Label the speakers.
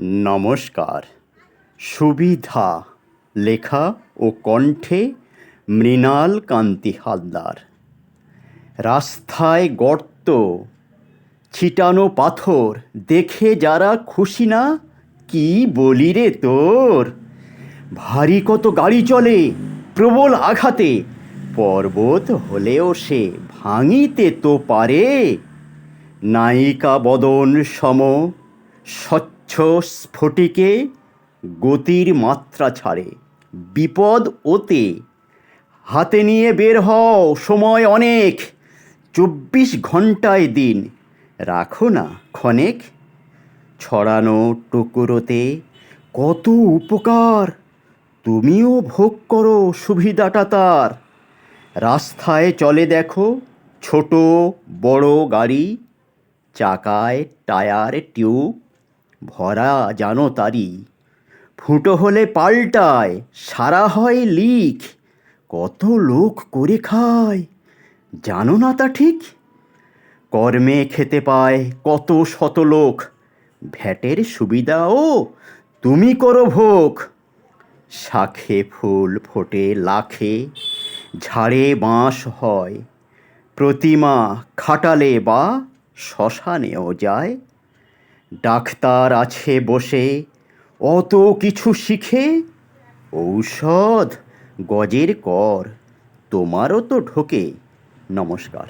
Speaker 1: নমস্কার। সুবিধা লেখা ও কণ্ঠে মৃণাল কান্তি হালদার। রাস্তায় গর্ত, ছিটানো পাথর দেখে যারা খুশি না, কি বলি রে তোর। ভারী কত গাড়ি চলে প্রবল আঘাতে, পর্বত হলেও সে ভাঙিতে তো পারে। নায়িকা বদন সম স্বচ্ছ স্ফটিকে গতির মাত্রা ছাড়ে, বিপদ ওতে। হাতে নিয়ে বের হও, সময় অনেক, 24 ঘন্টায় দিন, রাখো না ক্ষণেক। ছড়ানো টুকরোতে কত উপকার, তুমিও ভোগ করো সুবিধাটা তার। রাস্তায় চলে দেখো ছোট বড় গাড়ি, চাকায় টায়ার টিউব ভরা জানো তারি। ফুটো হলে পাল্টায়, সারা হয় লিক, কত লোক করে খায় জানো না তা ঠিক। কর্মে খেতে পায় কত শত লোক, ভ্যাটের সুবিধাও তুমি করো ভোগ। শাখে ফুল ফোটে লাখে, ঝাড়ে বাঁশ হয়, প্রতিমা খাটালে বা শ্মশানেও যায়। ডাক্তার আছে বসে অত কিছু শিখে, ঔষধ গজের কর তোমারও তো ঢোকে। নমস্কার।